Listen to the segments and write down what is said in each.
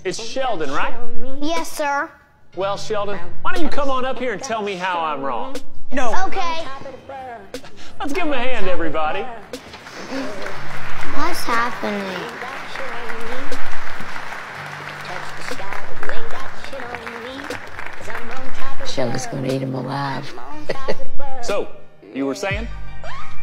It's Sheldon, right? Yes, sir. Well, Sheldon, why don't you come on up here and tell me how I'm wrong? No. Okay. Let's give him a hand, everybody. What's happening? Sheldon's gonna eat him alive. So, you were saying?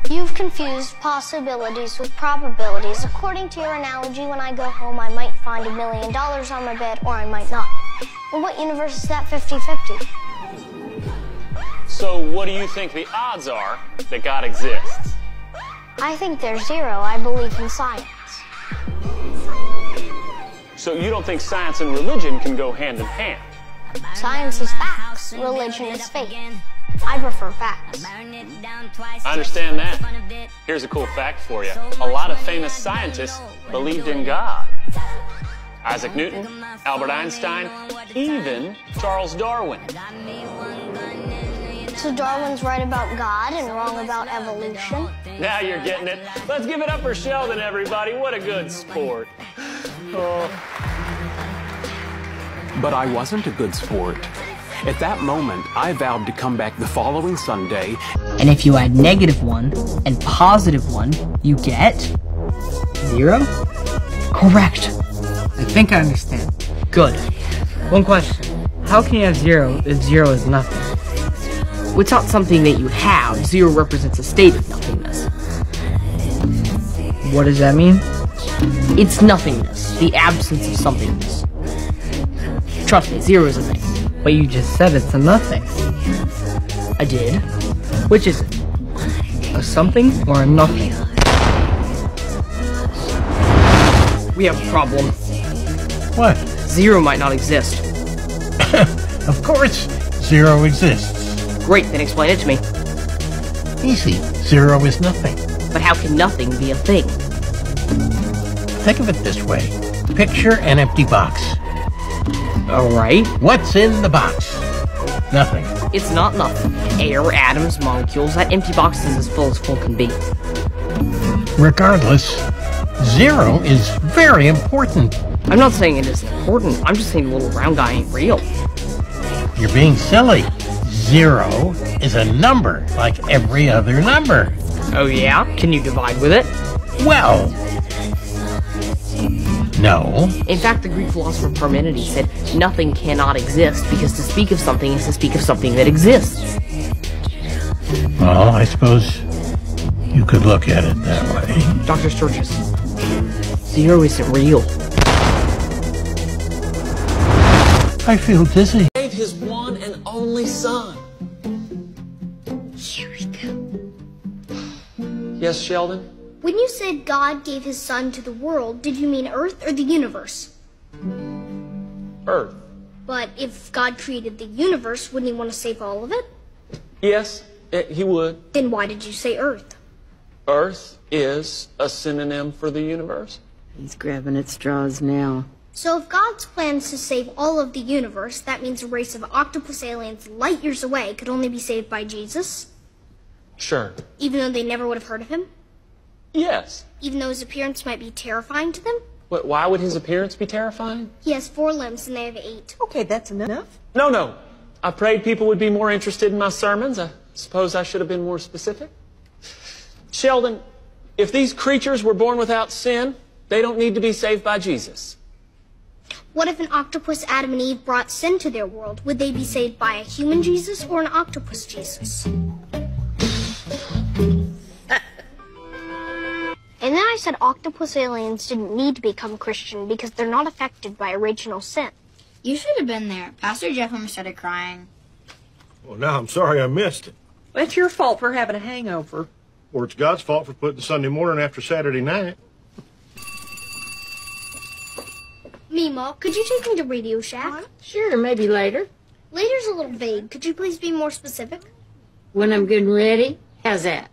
You've confused possibilities with probabilities. According to your analogy, when I go home, I might find $1 million on my bed, or I might not. In what universe is that 50-50? So, what do you think the odds are that God exists? I think they're zero. I believe in science. So, you don't think science and religion can go hand in hand? Science is facts. Religion is faith. I prefer facts. I understand that. Here's a cool fact for you. A lot of famous scientists believed in God. Isaac Newton, Albert Einstein, even Charles Darwin. So Darwin's right about God and wrong about evolution? Now you're getting it. Let's give it up for Sheldon, everybody. What a good sport. Oh. But I wasn't a good sport. At that moment, I vowed to come back the following Sunday. And if you add -1 and +1, you get 0? Correct. I think I understand. Good. One question. How can you have 0 if 0 is nothing? Well, it's not something that you have. 0 represents a state of nothingness. What does that mean? It's nothingness. The absence of somethingness. Trust me, 0 is a thing. But you just said it's a nothing. I did. Which is it? A something or a nothing? We have a problem. What? 0 might not exist. Of course, 0 exists. Great, then explain it to me. Easy. 0 is nothing. But how can nothing be a thing? Think of it this way. Picture an empty box. Alright. What's in the box? Nothing. It's not nothing. Air, atoms, molecules, that empty box is as full can be. Regardless, 0 is very important. I'm not saying it isn't important. I'm just saying the little round guy ain't real. You're being silly. 0 is a number, like every other number. Oh yeah? Can you divide with it? Well, no. In fact, the Greek philosopher Parmenides said nothing cannot exist because to speak of something is to speak of something that exists. Well, I suppose you could look at it that way. Dr. Sturgis, 0 isn't real. I feel dizzy. Gave his one and only son. Here we go. Yes, Sheldon? When you said God gave his son to the world, did you mean Earth or the universe? Earth. But if God created the universe, wouldn't he want to save all of it? Yes, he would. Then why did you say Earth? Earth is a synonym for the universe. He's grabbing at straws now. So if God's plan is to save all of the universe, that means a race of octopus aliens light years away could only be saved by Jesus? Sure. Even though they never would have heard of him? Yes. Even though his appearance might be terrifying to them? Why would his appearance be terrifying? He has 4 limbs and they have 8. Okay, that's enough. No. I prayed people would be more interested in my sermons. I suppose I should have been more specific. Sheldon, if these creatures were born without sin, they don't need to be saved by Jesus. What if an octopus Adam and Eve brought sin to their world? Would they be saved by a human Jesus or an octopus Jesus? And then I said octopus aliens didn't need to become Christian because they're not affected by original sin. You should have been there. Pastor Jeff almost started crying. Well, now I'm sorry I missed it. It's your fault for having a hangover. Or it's God's fault for putting Sunday morning after Saturday night. Mima, could you take me to Radio Shack? Sure, maybe later. Later's a little vague. Could you please be more specific? When I'm good and ready. How's that?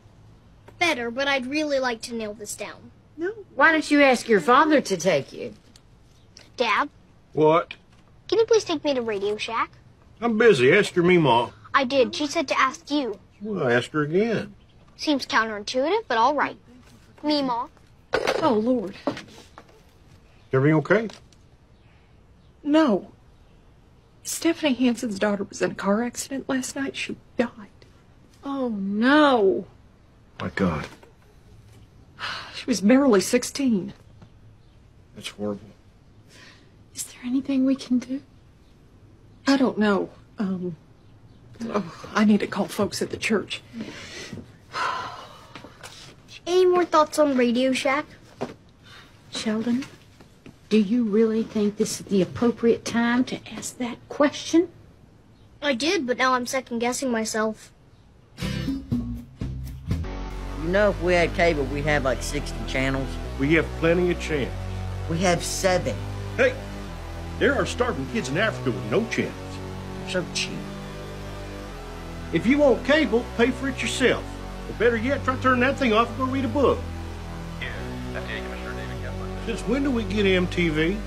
Better, but I'd really like to nail this down. No. Why don't you ask your father to take you? Dad, What? can you please take me to Radio Shack? I'm busy. Ask your Meemaw. I did. She said to ask you. Well, ask her again. Seems counterintuitive, but all right. Mima. Oh, Lord. Everything okay? No. Stephanie Hansen's daughter was in a car accident last night. She died. Oh, no. My God. She was barely 16. That's horrible. Is there anything we can do? I don't know. I need to call folks at the church. Any more thoughts on Radio Shack? Sheldon, do you really think this is the appropriate time to ask that question? I did, but now I'm second-guessing myself. You know, if we had cable, we'd have like 60 channels. We have plenty of chance. We have 7. Hey, there are starving kids in Africa with no chance. So cheap. If you want cable, pay for it yourself. Or better yet, try turning that thing off and go read a book. Here, FDA Commissioner David Kessler. Since when do we get MTV?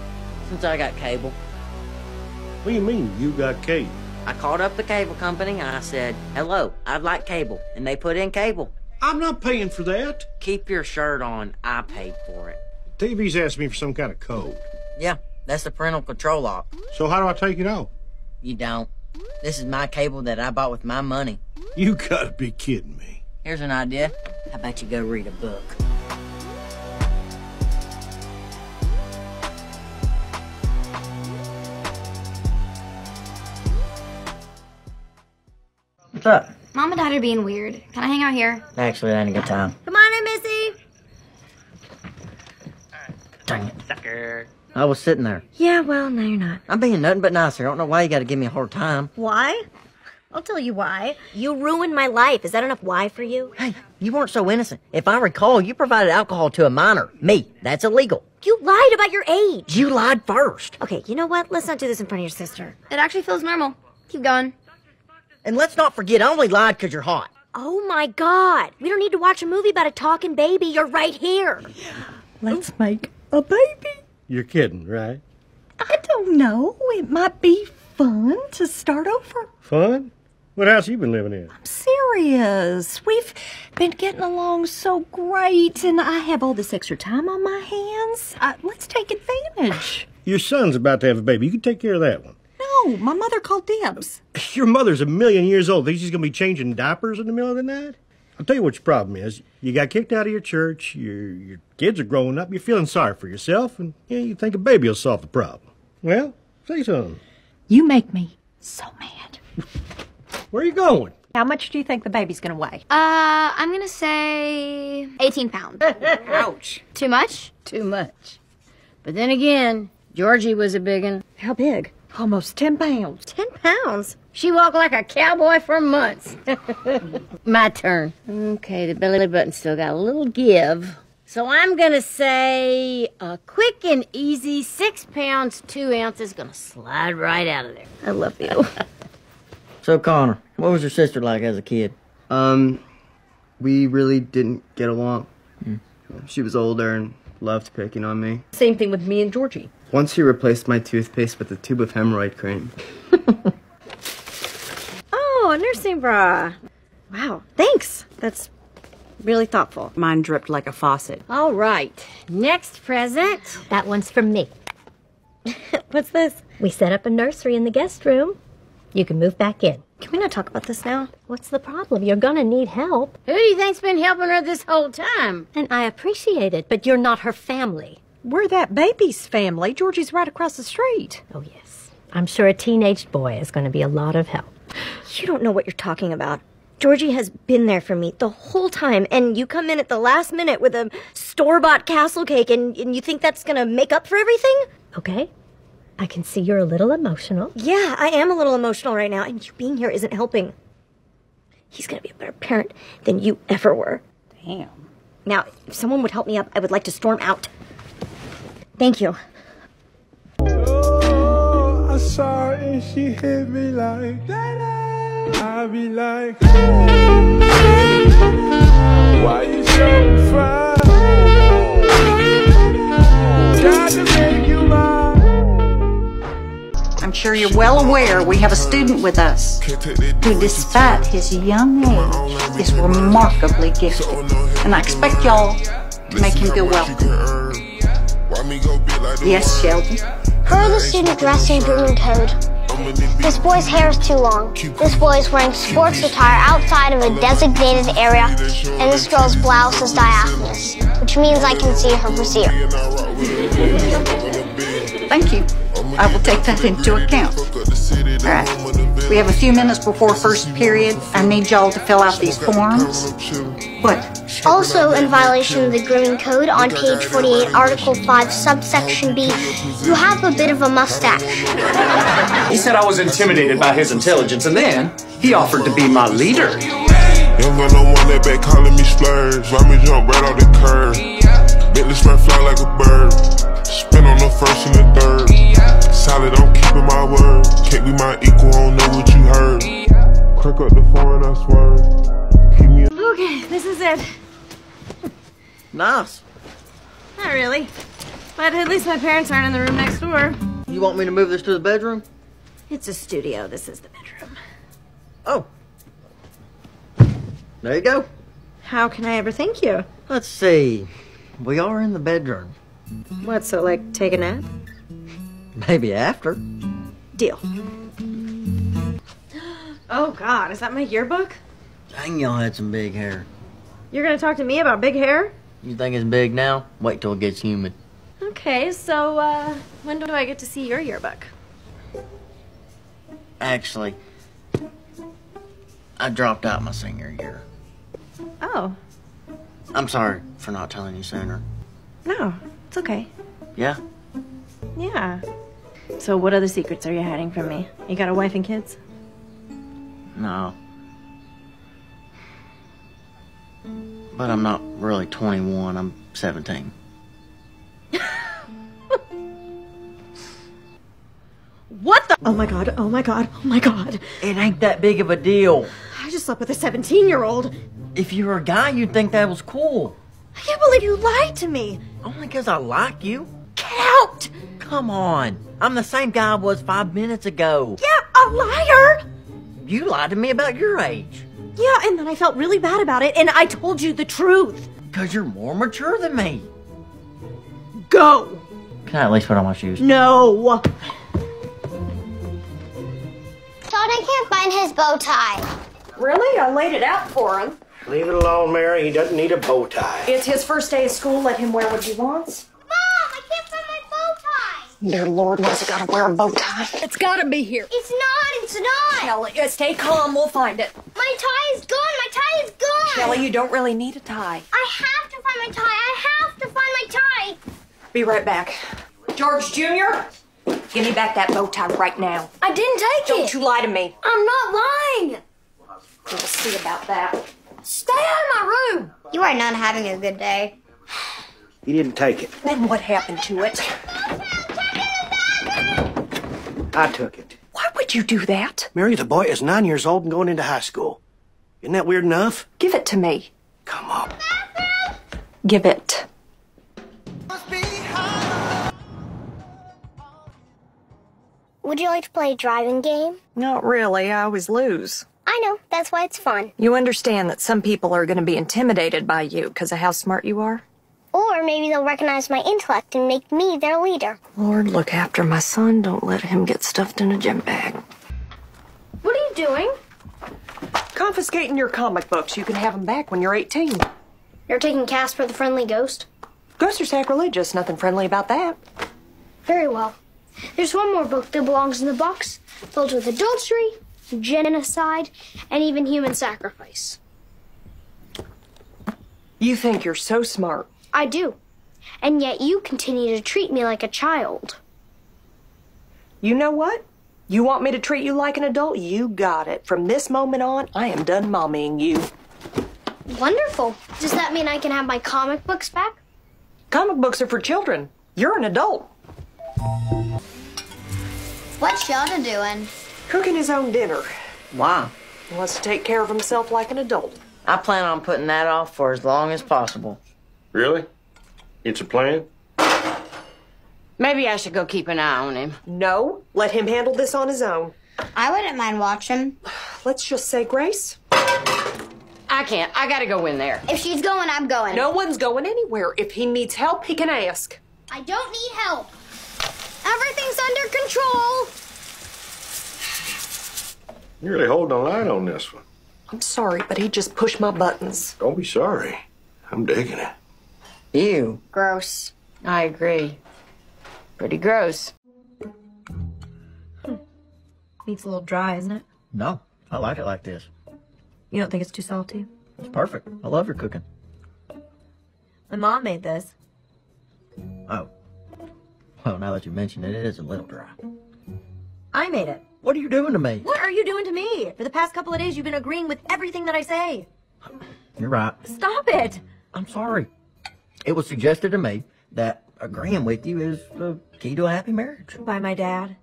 Since I got cable. What do you mean, you got cable? I called up the cable company and I said, hello, I'd like cable. And they put in cable. I'm not paying for that. Keep your shirt on. I paid for it. TV's asking me for some kind of code. Yeah, that's the parental control lock. So how do I take it off? You don't. This is my cable that I bought with my money. You gotta be kidding me. Here's an idea. How about you go read a book? What's up? Mom and Dad are being weird. Can I hang out here? Actually, that ain't a good time. Come on in, Missy. Dang it. Sucker. I was sitting there. Yeah, well, no, you're not. I'm being nothing but nice here. I don't know why you gotta give me a hard time. Why? I'll tell you why. You ruined my life. Is that enough why for you? Hey, you weren't so innocent. If I recall, you provided alcohol to a minor. Me. That's illegal. You lied about your age. You lied first. Okay, you know what? Let's not do this in front of your sister. It actually feels normal. Keep going. And let's not forget, I only lied because you're hot. Oh my God. We don't need to watch a movie about a talking baby. You're right here. Let's make a baby. You're kidding, right? I don't know. It might be fun to start over. Fun? What house you been living in? I'm serious. We've been getting along so great, and I have all this extra time on my hands. Let's take advantage. Your son's about to have a baby. You can take care of that one. No, my mother called dibs. Your mother's 1,000,000 years old. Think she's gonna be changing diapers in the middle of the night? I'll tell you what your problem is. You got kicked out of your church, your kids are growing up, you're feeling sorry for yourself, and you think a baby will solve the problem. Well, say something. You make me so mad. Where are you going? How much do you think the baby's gonna weigh? I'm gonna say 18 pounds. Ouch. Too much? Too much. But then again, Georgie was a big one. How big? Almost 10 pounds. 10 pounds? She walked like a cowboy for months. My turn. Okay, the belly button still got a little give. So I'm gonna say a quick and easy 6 pounds, 2 ounces gonna slide right out of there. I love you. So, Connor, what was your sister like as a kid? We really didn't get along. She was older and loved picking on me. Same thing with me and Georgie. Once she replaced my toothpaste with a tube of hemorrhoid cream. Oh, a nursing bra. Wow, thanks. That's really thoughtful. Mine dripped like a faucet. All right, next present. That one's from me. What's this? We set up a nursery in the guest room. You can move back in. Can we not talk about this now? What's the problem? You're gonna need help. Who do you think's been helping her this whole time? And I appreciate it, but you're not her family. We're that baby's family. Georgie's right across the street. Oh, yes. I'm sure a teenage boy is going to be a lot of help. You don't know what you're talking about. Georgie has been there for me the whole time, and you come in at the last minute with a store-bought castle cake, and you think that's going to make up for everything? Okay. I can see you're a little emotional. Yeah, I am a little emotional right now, and you being here isn't helping. He's going to be a better parent than you ever were. Damn. Now, if someone would help me up, I would like to storm out. Thank you. Oh, I saw her and she hit me like that. I be like, why you so fine? Got to make you mine. I'm sure you're well aware we have a student with us who, despite his young age, is remarkably gifted. And I expect y'all to make him feel welcome. Yes, Sheldon. Per the student dress and grooming code, this boy's hair is too long. This boy is wearing sports attire outside of a designated area, and this girl's blouse is diaphanous, which means I can see her brassiere. Thank you. I will take that into account. All right. We have a few minutes before first period. I need y'all to fill out these forms. What? Also, in violation of the grooming code, on page 48, Article 5, subsection B, you have a bit of a mustache. He said I was intimidated by his intelligence, and then he offered to be my leader. Young got no one that back calling me splurge. Ride me jump right off the curb. Bentley spread fly like a bird. Spin on the first and the third. Solid, I'm keeping my word. Can't be my equal, I don't know what you heard. Crack up the phone, I swear. Keep me. Okay, this is it. Nice. Not really. But at least my parents aren't in the room next door. You want me to move this to the bedroom? It's a studio. This is the bedroom. Oh. There you go. How can I ever thank you? Let's see. We are in the bedroom. What, so like take a nap? Maybe after. Deal. Oh God, is that my yearbook? Dang, y'all had some big hair. You're gonna talk to me about big hair? You think it's big now? Wait till it gets humid. Okay, so when do I get to see your yearbook? Actually, I dropped out my senior year. Oh. I'm sorry for not telling you sooner. No, it's okay. Yeah? Yeah. So what other secrets are you hiding from me? You got a wife and kids? No. But I'm not really 21, I'm 17. What the? Oh my God, oh my God, oh my God. It ain't that big of a deal. I just slept with a 17-year-old. If you were a guy, you'd think that was cool. I can't believe you lied to me. Only 'cause I like you. Get out! Come on. I'm the same guy I was 5 minutes ago. Yeah, a liar! You lied to me about your age. Yeah, and then I felt really bad about it, and I told you the truth. 'Cause you're more mature than me. Go! Can I at least put on my shoes? No! Todd, I can't find his bow tie. Really? I laid it out for him. Leave it alone, Mary. He doesn't need a bow tie. It's his first day of school. Let him wear what he wants. Mom, I can't find my bow tie. Dear Lord, why's he gotta wear a bow tie? It's gotta be here. It's not. Kelly, stay calm. We'll find it. My tie is gone. Kelly, you don't really need a tie. I have to find my tie. Be right back. George Jr., give me back that bow tie right now. I didn't take it. Don't you lie to me. I'm not lying. We'll see about that. Stay out of my room. You are not having a good day. He didn't take it. Then what happened to it? I took it. Why would you do that? Mary, the boy is 9 years old and going into high school. Isn't that weird enough? Give it to me. Come on. Give it. Would you like to play a driving game? Not really. I always lose. I know. That's why it's fun. You understand that some people are going to be intimidated by you because of how smart you are? Or maybe they'll recognize my intellect and make me their leader. Lord, look after my son. Don't let him get stuffed in a gym bag. What are you doing? Confiscating your comic books. You can have them back when you're 18. You're taking Casper the Friendly Ghost? Ghosts are sacrilegious. Nothing friendly about that. Very well. There's one more book that belongs in the box, filled with adultery, genocide, and even human sacrifice. You think you're so smart. I do. And yet you continue to treat me like a child. You know what? You want me to treat you like an adult? You got it. From this moment on, I am done mommying you. Wonderful. Does that mean I can have my comic books back? Comic books are for children. You're an adult. What's Sheldon doing? Cooking his own dinner. Why? He wants to take care of himself like an adult. I plan on putting that off for as long as possible. Really? It's a plan? Maybe I should go keep an eye on him. No, let him handle this on his own. I wouldn't mind watching. Let's just say grace. I can't. I gotta go in there. If she's going, I'm going. No one's going anywhere. If he needs help, he can ask. I don't need help. Everything's under control. You're really holding the line on this one. I'm sorry, but he just pushed my buttons. Don't be sorry. I'm digging it. Ew. Gross. I agree. Pretty gross. Meat's a little dry, isn't it? No, I like it like this. You don't think it's too salty? It's perfect. I love your cooking. My mom made this. Oh. Well, now that you mention it, it is a little dry. I made it. What are you doing to me? What are you doing to me? For the past couple of days, you've been agreeing with everything that I say. You're right. Stop it! I'm sorry. It was suggested to me that agreeing with you is the key to a happy marriage. By my dad.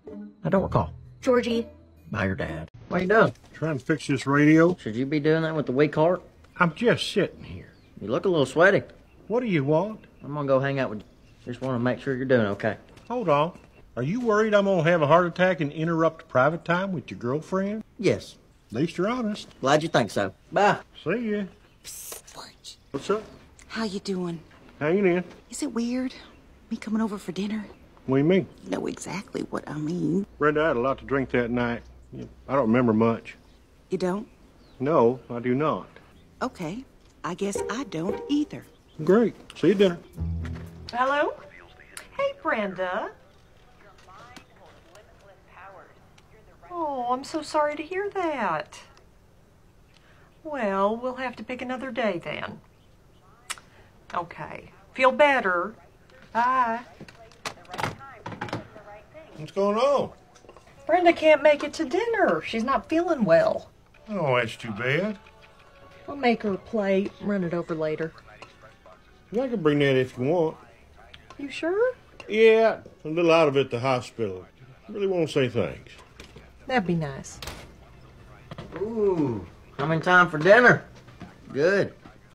I don't recall. Georgie. By your dad. What are you doing? Trying to fix this radio. Should you be doing that with the weak heart? I'm just sitting here. You look a little sweaty. What do you want? I'm gonna go hang out with you. Just want to make sure you're doing okay. Hold on. Are you worried I'm gonna have a heart attack and interrupt private time with your girlfriend? Yes. At least you're honest. Glad you think so. Bye. See ya. What's up? How you doing? Hanging in. Is it weird, me coming over for dinner? What do you mean? You know exactly what I mean. Brenda, I had a lot to drink that night. I don't remember much. You don't? No, I do not. Okay. I guess I don't either. Great. See you at dinner. Hello? Hey, Brenda. Oh, I'm so sorry to hear that. Well, we'll have to pick another day then. Okay. Feel better. Bye. What's going on? Brenda can't make it to dinner. She's not feeling well. Oh, that's too bad. I'll make her a plate, run it over later. I can bring that if you want. You sure? Yeah, I'm a little out of it at the hospital. I really want to say thanks. That'd be nice. Ooh, I'm in time for dinner. Good.